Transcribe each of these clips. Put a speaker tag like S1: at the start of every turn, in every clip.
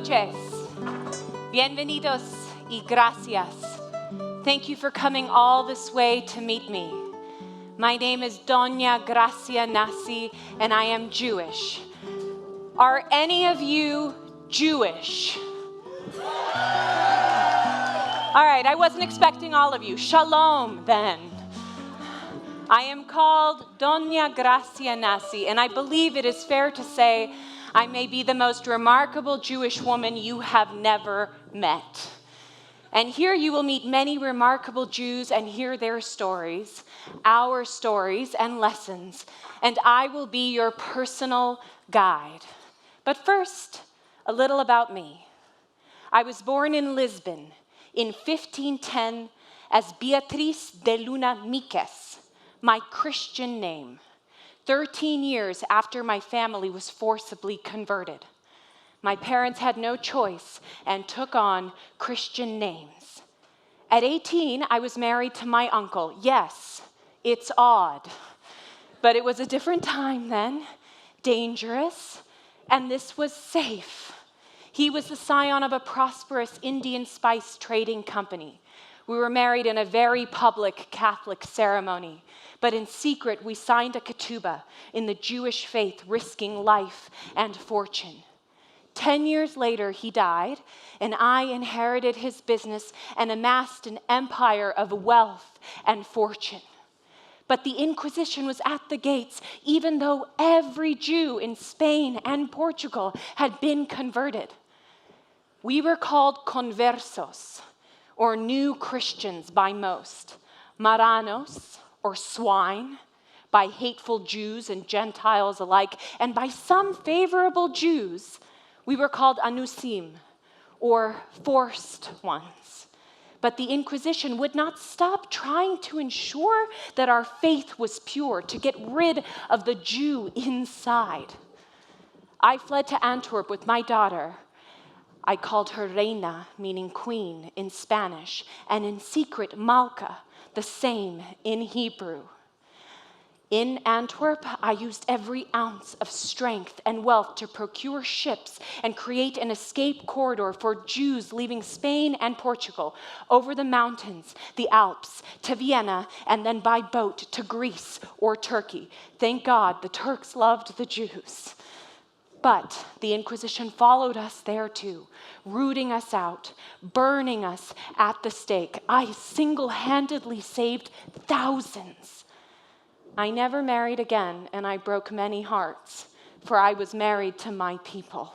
S1: noches. Bienvenidos y gracias. Thank you for coming all this way to meet me. My name is Doña Gracia Nasi, and I am Jewish. Are any of you Jewish? All right, I wasn't expecting all of you. Shalom, then. I am called Doña Gracia Nasi, and I believe it is fair to say I may be the most remarkable Jewish woman you have never met. And here you will meet many remarkable Jews and hear their stories, our stories and lessons, and I will be your personal guide. But first, a little about me. I was born in Lisbon in 1510 as Beatriz de Luna Miques, my Christian name, 13 years after my family was forcibly converted. My parents had no choice and took on Christian names. At 18, I was married to my uncle. Yes, it's odd, but it was a different time then, dangerous, and this was safe. He was the scion of a prosperous Indian spice trading company. We were married in a very public Catholic ceremony, but in secret we signed a ketubah in the Jewish faith, risking life and fortune. 10 years later, he died, and I inherited his business and amassed an empire of wealth and fortune. But the Inquisition was at the gates, even though every Jew in Spain and Portugal had been converted. We were called conversos, or new Christians by most, marranos, or swine, by hateful Jews and Gentiles alike, and by some favorable Jews, we were called anusim, or forced ones. But the Inquisition would not stop trying to ensure that our faith was pure, to get rid of the Jew inside. I fled to Antwerp with my daughter. I called her Reina, meaning queen in Spanish, and in secret Malka, the same in Hebrew. In Antwerp, I used every ounce of strength and wealth to procure ships and create an escape corridor for Jews leaving Spain and Portugal over the mountains, the Alps, to Vienna, and then by boat to Greece or Turkey. Thank God the Turks loved the Jews. But the Inquisition followed us there too, rooting us out, burning us at the stake. I single-handedly saved thousands. I never married again, and I broke many hearts, for I was married to my people.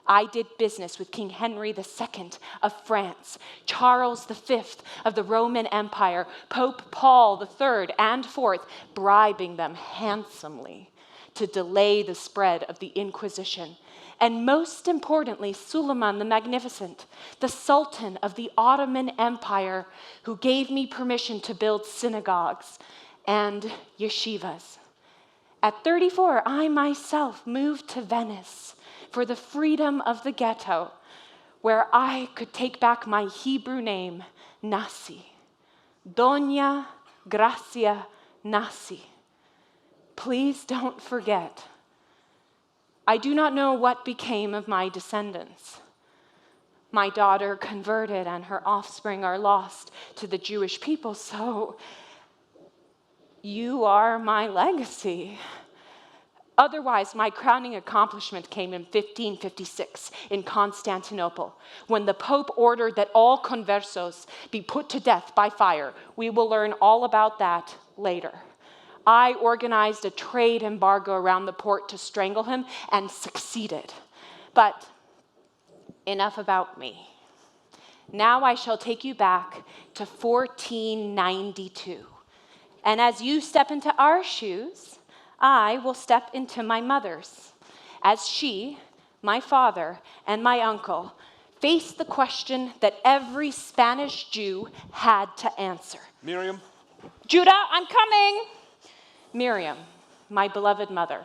S1: I did business with King Henry II of France, Charles V of the Roman Empire, Pope Paul III and IV, bribing them handsomely to delay the spread of the Inquisition. And most importantly, Suleiman the Magnificent, the Sultan of the Ottoman Empire, who gave me permission to build synagogues and yeshivas. At 34, I myself moved to Venice for the freedom of the ghetto, where I could take back my Hebrew name, Nasi, Doña Gracia Nasi. Please don't forget. I do not know what became of my descendants. My daughter converted and her offspring are lost to the Jewish people, so you are my legacy. Otherwise, my crowning accomplishment came in 1556 in Constantinople, when the Pope ordered that all conversos be put to death by fire. We will learn all about that later. I organized a trade embargo around the port to strangle him and succeeded. But enough about me. Now I shall take you back to 1492. And as you step into our shoes, I will step into my mother's, as she, my father, and my uncle faced the question that every Spanish Jew had to answer.
S2: Miriam?
S1: Judah, I'm coming! Miriam, my beloved mother.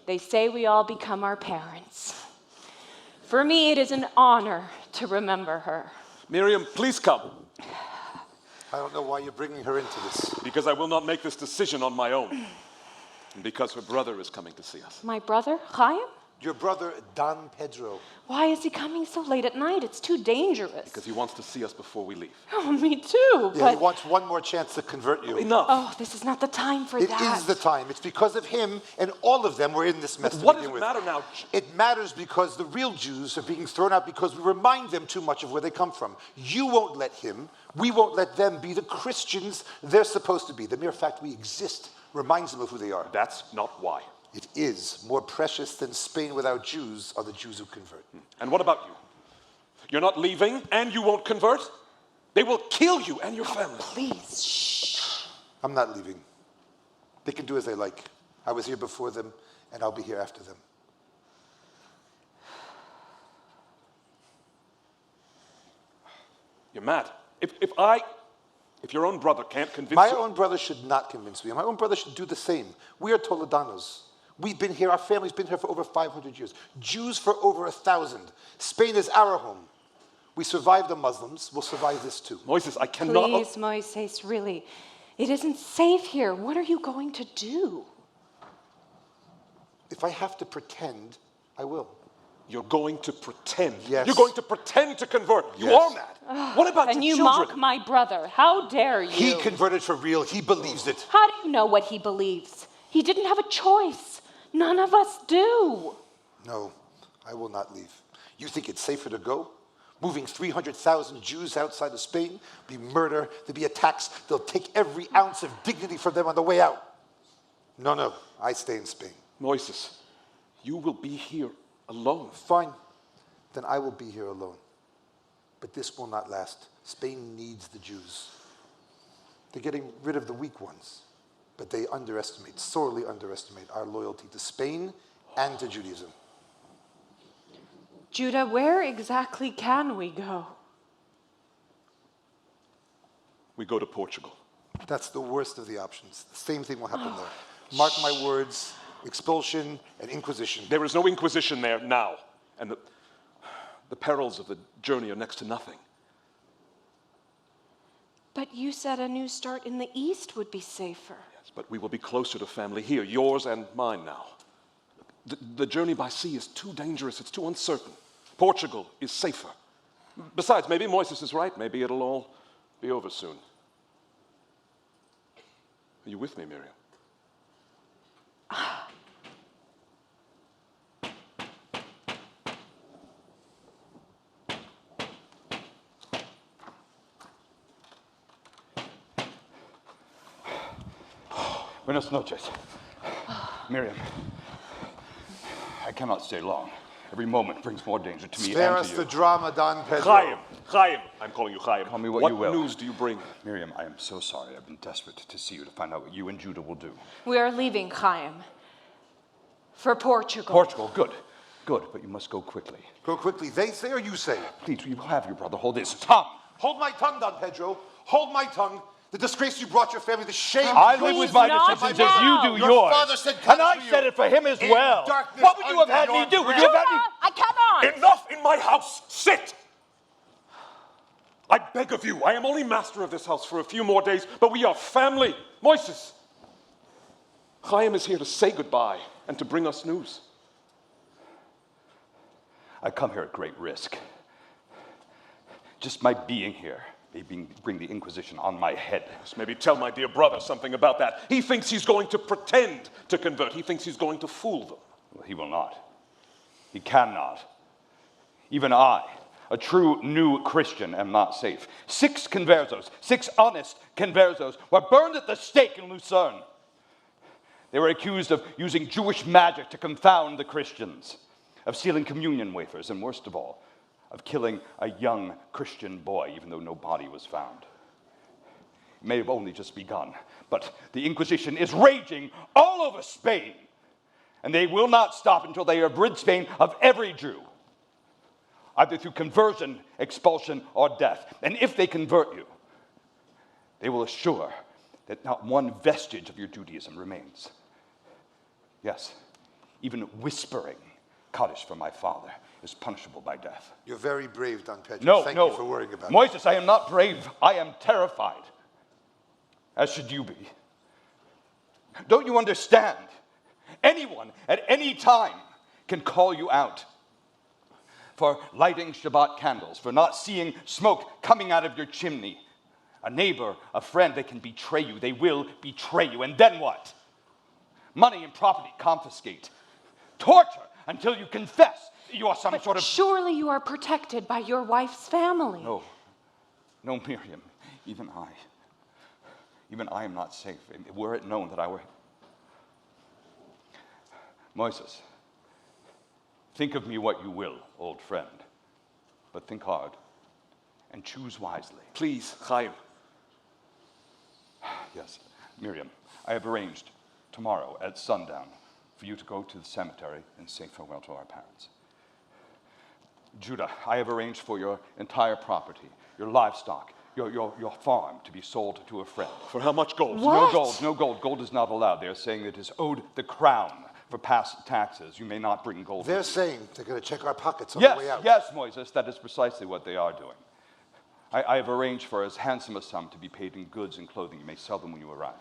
S1: They say we all become our parents. For me, it is an honor to remember her.
S2: Miriam, please come.
S3: I don't know why you're bringing her into this.
S2: Because I will not make this decision on my own. And because her brother is coming to see us.
S1: My brother, Chaim?
S3: Your brother, Don Pedro.
S1: Why is he coming so late at night? It's too dangerous.
S2: Because he wants to see us before we leave.
S1: Oh, me too,
S3: Yeah, he
S1: but...
S3: wants one more chance to convert you.
S2: Enough.
S1: Oh, this is not the time for
S3: It
S1: that.
S3: is the time. It's because of him and all of them were in this mess to
S2: What does
S3: begin
S2: it
S3: with.
S2: matter now?
S3: It matters because the real Jews are being thrown out because we remind them too much of where they come from. You won't let him, we won't let them be the Christians they're supposed to be. The mere fact we exist reminds them of who they are.
S2: That's not why.
S3: It is more precious than Spain without Jews are the Jews who convert.
S2: And what about you? You're not leaving and you won't convert? They will kill you and your family.
S1: Please, shh.
S3: I'm not leaving. They can do as they like. I was here before them, and I'll be here after them.
S2: You're mad. If your own brother can't convince
S3: My
S2: you...
S3: own brother should not convince me. My own brother should do the same. We are Toledanos. We've been here, our family's been here for over 500 years. Jews for over 1,000. Spain is our home. We survived the Muslims, we'll survive this too.
S2: Moises, I cannot...
S1: Please, Moises, really. It isn't safe here. What are you going to do?
S3: If I have to pretend, I will.
S2: You're going to pretend.
S3: Yes.
S2: You're going to pretend to convert. You
S3: Yes.
S2: are mad. What about
S1: And
S2: your
S1: you
S2: children?
S1: mock my brother. How dare you?
S3: He converted for real, he believes it.
S1: How do you know what he believes? He didn't have a choice. None of us do.
S3: No, I will not leave. You think it's safer to go? Moving 300,000 Jews outside of Spain, be murder, there'll be attacks, they'll take every ounce of dignity from them on the way out. No, I stay in Spain.
S2: Moises, you will be here alone.
S3: Fine, then I will be here alone. But this will not last. Spain needs the Jews. They're getting rid of the weak ones, but they sorely underestimate our loyalty to Spain and to Judaism.
S1: Judah, where exactly can we go?
S2: We go to Portugal.
S3: That's the worst of the options. The same thing will happen there. Mark my words, expulsion and inquisition.
S2: There is no inquisition there now. And the perils of the journey are next to nothing.
S1: But you said a new start in the east would be safer.
S2: Yes, but we will be closer to family here, yours and mine now. The journey by sea is too dangerous, it's too uncertain. Portugal is safer. Besides, maybe Moises is right. Maybe it'll all be over soon. Are you with me, Miriam?
S4: Buenas noches. Miriam, I cannot stay long. Every moment brings more danger to me
S3: Spare
S4: and
S3: us
S4: to
S3: the
S4: you.
S3: drama, Don Pedro.
S2: Chaim, I'm calling you Chaim.
S4: Call me what you will.
S2: What news do you bring?
S4: Miriam, I am so sorry. I've been desperate to see you, to find out what you and Judah will do.
S1: We are leaving, Chaim. For Portugal.
S4: Portugal, good. Good, but you must go quickly.
S3: Go quickly. They say or you say?
S4: Please, you have your brother. Hold his tongue.
S3: Hold my tongue, Don Pedro. Hold my tongue. The disgrace you brought your family, the shame.
S4: I
S1: Please
S4: live with my
S1: not
S4: decisions
S1: now.
S4: as you do
S3: Your
S4: yours.
S3: father said
S4: and
S3: come
S4: I
S3: for you.
S4: said it for him as
S3: In
S4: well.
S3: darkness
S4: What would you have
S3: under
S4: had me
S3: your
S4: do? Would
S3: breath.
S4: you have had me...
S1: I cannot.
S2: Enough in my house! Sit! I beg of you, I am only master of this house for a few more days, but we are family. Moises, Chaim is here to say goodbye and to bring us news.
S4: I come here at great risk. Just my being here may bring the Inquisition on my head.
S2: Just maybe tell my dear brother something about that. He thinks he's going to pretend to convert. He thinks he's going to fool them.
S4: Well, he will not. He cannot. Even I, a true new Christian, am not safe. 6 conversos, 6 honest conversos, were burned at the stake in Lucerne. They were accused of using Jewish magic to confound the Christians, of stealing communion wafers, and worst of all, of killing a young Christian boy, even though no body was found. It may have only just begun, but the Inquisition is raging all over Spain, and they will not stop until they have rid Spain of every Jew, either through conversion, expulsion, or death. And if they convert you, they will assure that not one vestige of your Judaism remains. Yes, even whispering Kaddish for my father is punishable by death.
S3: You're very brave, Don Pedro.
S4: No,
S3: Thank
S4: no.
S3: you for worrying about it.
S4: Moises, I am not brave. I am terrified. As should you be. Don't you understand? Anyone at any time can call you out for lighting Shabbat candles, for not seeing smoke coming out of your chimney. A neighbor, a friend, they can betray you. They will betray you. And then what? Money and property confiscate. Torture until you confess you are some sort of...
S1: Surely you are protected by your wife's family.
S4: No, Miriam, even I am not safe. Were it known that I were... Moises, think of me what you will, old friend, but think hard and choose wisely.
S2: Please, Chaim.
S4: Yes, Miriam, I have arranged tomorrow at sundown for you to go to the cemetery and say farewell to our parents. Judah, I have arranged for your entire property, your livestock, your farm to be sold to a friend.
S2: For how much gold?
S1: What?
S4: No gold. Gold is not allowed. They are saying it is owed the crown for past taxes. You may not bring gold.
S3: They're saying they're going to check our pockets on the way out.
S4: Yes, Moises, that is precisely what they are doing. I have arranged for as handsome a sum to be paid in goods and clothing. You may sell them when you arrive.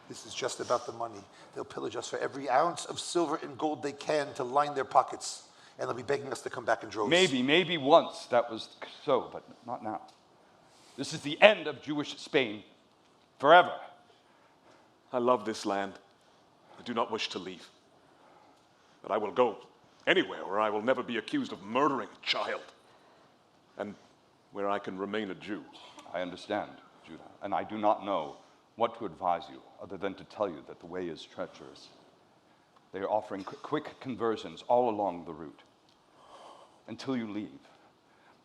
S3: This is just about the money. They'll pillage us for every ounce of silver and gold they can to line their pockets. And they'll be begging us to come back in droves.
S4: Maybe once that was so, but not now. This is the end of Jewish Spain forever.
S2: I love this land. I do not wish to leave. But I will go anywhere where I will never be accused of murdering a child. And where I can remain a Jew.
S4: I understand, Judah, and I do not know what to advise you other than to tell you that the way is treacherous. They are offering quick conversions all along the route until you leave.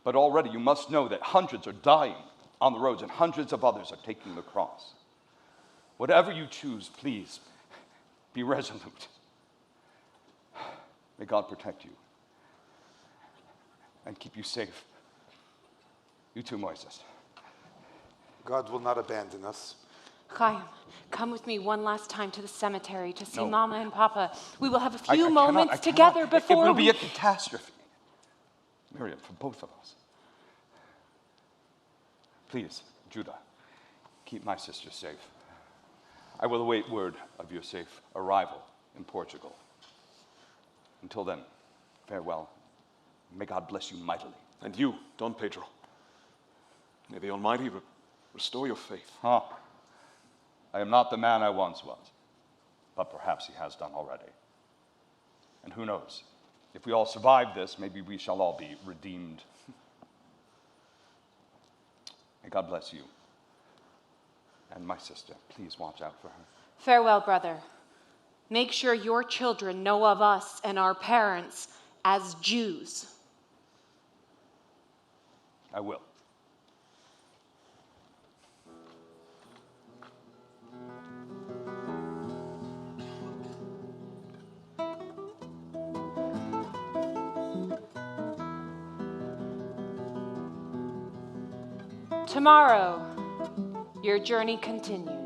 S4: But already you must know that hundreds are dying on the roads and hundreds of others are taking the cross. Whatever you choose, please be resolute. May God protect you and keep you safe. You too, Moises.
S3: God will not abandon us.
S1: Chaim, come with me one last time to the cemetery to see
S4: No.
S1: Mama and Papa. We will have a
S4: I
S1: few
S4: cannot-
S1: moments
S4: I
S1: together
S4: cannot.
S1: before
S4: It will be a catastrophe. Miriam, for both of us. Please, Judah, keep my sister safe. I will await word of your safe arrival in Portugal. Until then, farewell. May God bless you mightily.
S2: And you, Don Pedro. May the Almighty restore your faith.
S4: I am not the man I once was, but perhaps he has done already. And who knows? If we all survive this, maybe we shall all be redeemed. May God bless you. And my sister, please watch out for her.
S1: Farewell, brother. Make sure your children know of us and our parents as Jews.
S4: I will.
S1: Tomorrow, your journey continues.